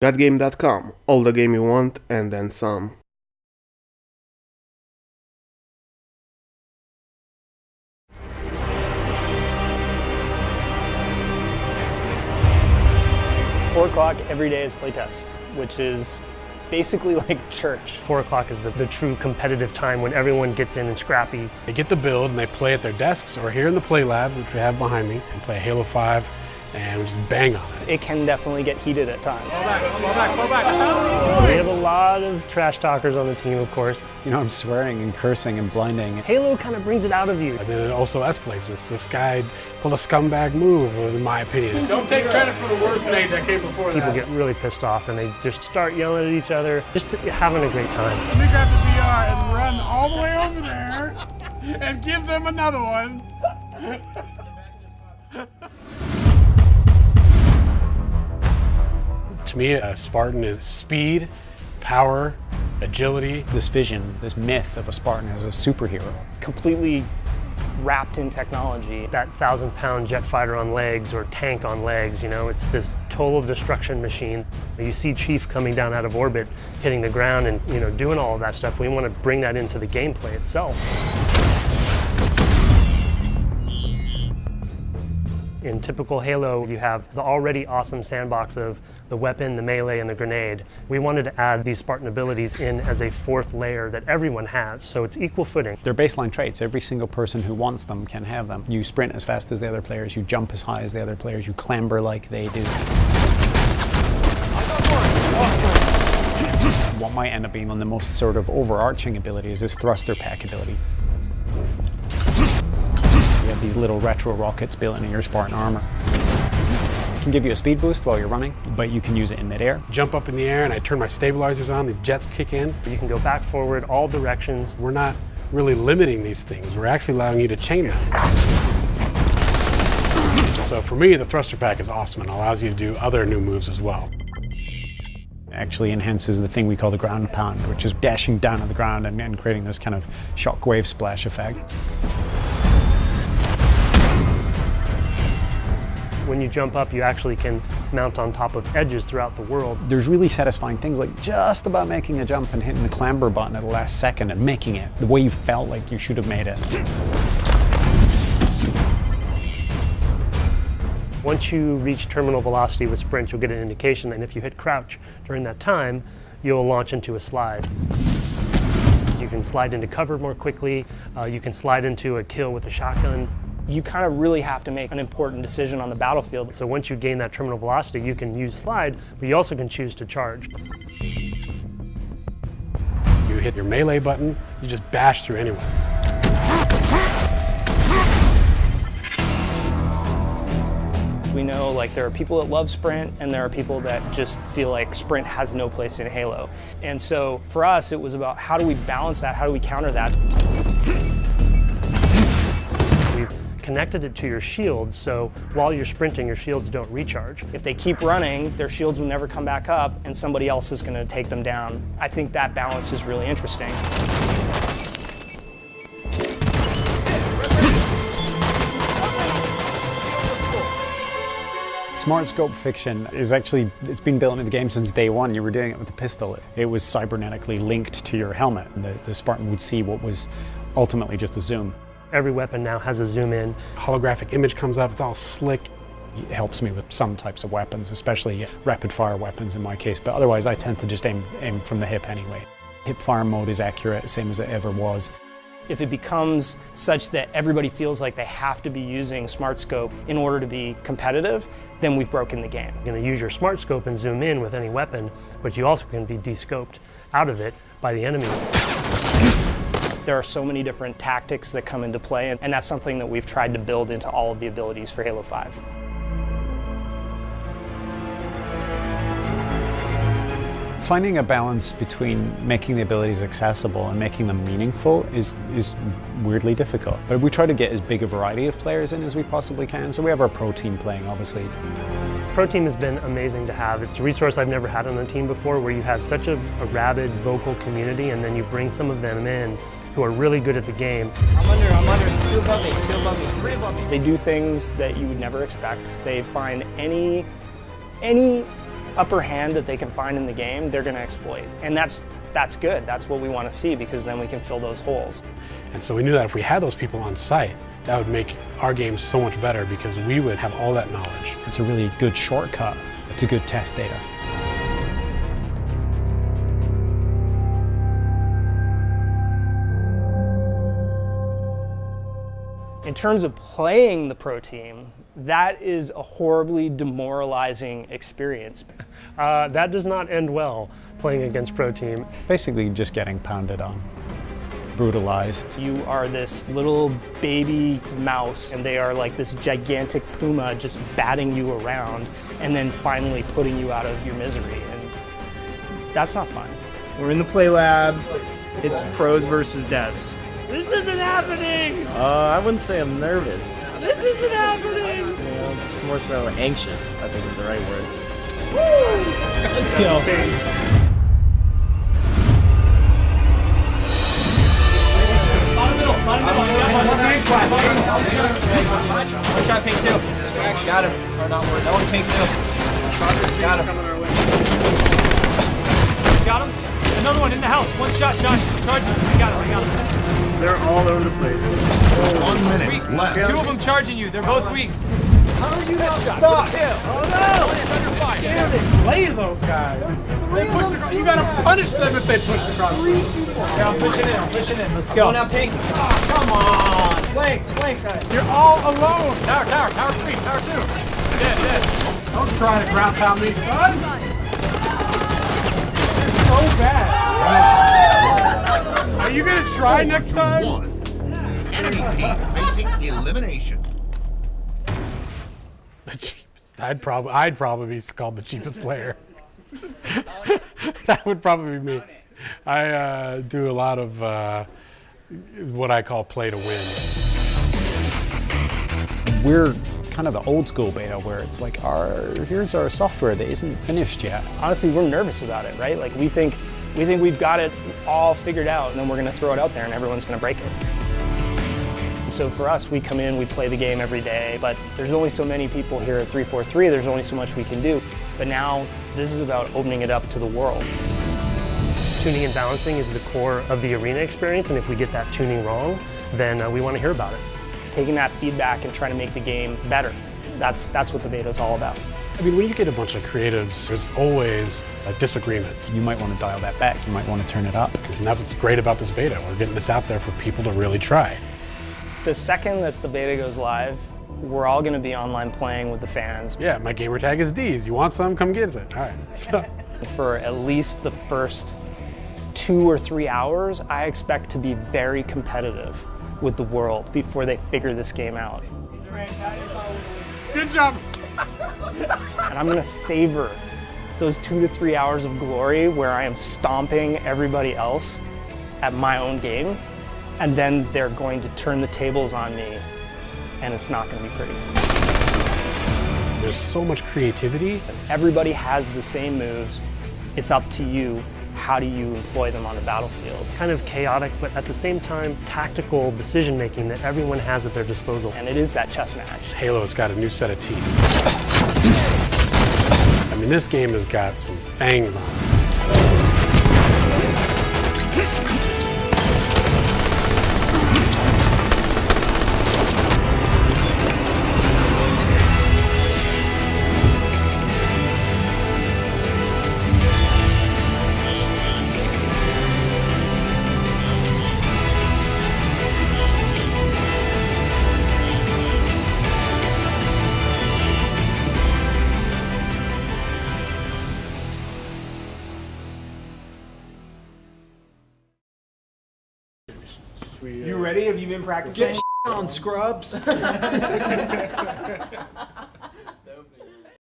Thatgame.com, all the game you want and then some. Four o'clock every day is playtest, which is basically like church. 4 o'clock is the true competitive time when everyone gets in and scrappy. They get the build and they play at their desks or here in the Play Lab, which we have behind me, and play Halo 5 and we just bang on it. It can definitely get heated at times. Fall back. We have a lot of trash talkers on the team, of course. You know, I'm swearing and cursing and blinding. Halo kind of brings it out of you. And then it also escalates. This guy pulled a scumbag move, in my opinion. Don't take credit for the worst name that came before People get really pissed off and they just start yelling at each other, just having a great time. Let me grab the VR and run all the way over there and give them another one. To me, a Spartan is speed, power, agility. This vision, this myth of a Spartan as a superhero. Completely wrapped in technology. That 1,000-pound jet fighter on legs or tank on legs, you know, it's this total destruction machine. You see Chief coming down out of orbit, hitting the ground and, you know, doing all of that stuff. We want to bring that into the gameplay itself. In typical Halo, you have the already awesome sandbox of the weapon, the melee, and the grenade. We wanted to add these Spartan abilities in as a fourth layer that everyone has, so it's equal footing. They're baseline traits. Every single person who wants them can have them. You sprint as fast as the other players, you jump as high as the other players, you clamber like they do. What might end up being one of the most sort of overarching abilities is thruster pack ability. You have these little retro rockets built into your Spartan armor. It can give you a speed boost while you're running, but you can use it in midair. Jump up in the air and I turn my stabilizers on, these jets kick in. You can go back, forward, all directions. We're not really limiting these things, we're actually allowing you to chain them. So for me, the thruster pack is awesome and allows you to do other new moves as well. Actually enhances the thing we call the ground pound, which is dashing down to the ground and creating this kind of shockwave splash effect. When you jump up, you actually can mount on top of edges throughout the world. There's really satisfying things like just about making a jump and hitting the clamber button at the last second and making it the way you felt like you should have made it. Once you reach terminal velocity with sprint, you'll get an indication, and if you hit crouch during that time, you'll launch into a slide. You can slide into cover more quickly, you can slide into a kill with a shotgun. You kind of really have to make an important decision on the battlefield. So once you gain that terminal velocity, you can use slide, but you also can choose to charge. You hit your melee button, you just bash through anyone. We know like there are people that love sprint and there are people that just feel like sprint has no place in Halo. And so for us, it was about how do we balance that, how do we counter that? Connected it to your shields, so while you're sprinting, your shields don't recharge. If they keep running, their shields will never come back up and somebody else is going to take them down. I think that balance is really interesting. Smart Scope Fiction is actually, it's been built into the game since day one. You were doing it with the pistol. It was cybernetically linked to your helmet. The Spartan would see what was ultimately just a zoom. Every weapon now has a zoom in. Holographic image comes up, it's all slick. It helps me with some types of weapons, especially rapid fire weapons in my case, but otherwise I tend to just aim from the hip anyway. Hip fire mode is accurate, same as it ever was. If it becomes such that everybody feels like they have to be using Smart Scope in order to be competitive, then we've broken the game. You're going to use your Smart Scope and zoom in with any weapon, but you also can be de-scoped out of it by the enemy. There are so many different tactics that come into play, and that's something that we've tried to build into all of the abilities for Halo 5. Finding a balance between making the abilities accessible and making them meaningful is weirdly difficult. But we try to get as big a variety of players in as we possibly can, so we have our pro team playing, obviously. Pro team has been amazing to have. It's a resource I've never had on a team before, where you have such a rabid, vocal community, and then you bring some of them in who are really good at the game. I'm under, 2 above me, 2 above me, 3 above me. They do things that you would never expect. They find any upper hand that they can find in the game, they're going to exploit. And that's good. That's what we want to see, because then we can fill those holes. And so we knew that if we had those people on site, that would make our game so much better because we would have all that knowledge. It's a really good shortcut to good test data. In terms of playing the pro team, that is a horribly demoralizing experience. That does not end well, playing against pro team. Basically just getting pounded on, brutalized. You are this little baby mouse, and they are like this gigantic puma just batting you around and then finally putting you out of your misery. And that's not fun. We're in the play lab. It's pros versus devs. This isn't happening! I wouldn't say I'm nervous. This isn't happening! You know, it's more so anxious, I think is the right word. Woo! Let's go. One shot pink two. Got him. Or not worth. That one pink two. Got him. Got him. Another one in the house. One shot, Josh. Charge him. I got him. They're all over the place. 1 minute left. Two of them charging you. They're both weak. How are you not stopped? Oh no! Play those guys. You gotta punish them if they push across. Yeah, I'm pushing in. Let's go. Go now, pink. Oh, come on. Flank, guys. You're all alone. Tower 3, tower 2. Dead. Don't try to ground pound me, son. So bad. Are you gonna try next time? Enemy team facing elimination. I'd probably be called the cheapest player. That would probably be me. I do a lot of what I call play to win. We're kind of the old school beta where it's like, here's our software that isn't finished yet. Honestly, we're nervous about it, right? Like we think we've got it all figured out, and then we're going to throw it out there and everyone's going to break it. And so for us, we come in, we play the game every day, but there's only so many people here at 343, there's only so much we can do. But now, this is about opening it up to the world. Tuning and balancing is the core of the arena experience, and if we get that tuning wrong, then we want to hear about it. Taking that feedback and trying to make the game better. That's what the beta is all about. I mean, when you get a bunch of creatives, there's always disagreements. You might want to dial that back, you might want to turn it up. And that's what's great about this beta. We're getting this out there for people to really try. The second that the beta goes live, we're all going to be online playing with the fans. Yeah, my gamer tag is D's. You want some? Come get it. All right. So. For at least the first 2 or 3 hours, I expect to be very competitive with the world before they figure this game out. Good job. And I'm going to savor those 2 to 3 hours of glory where I am stomping everybody else at my own game. And then they're going to turn the tables on me, and it's not going to be pretty. There's so much creativity. Everybody has the same moves. It's up to you. How do you employ them on the battlefield? Kind of chaotic, but at the same time, tactical decision-making that everyone has at their disposal. And it is that chess match. Halo's got a new set of teeth. I mean, this game has got some fangs on it. You ready? Have you been practicing? Get on, scrubs.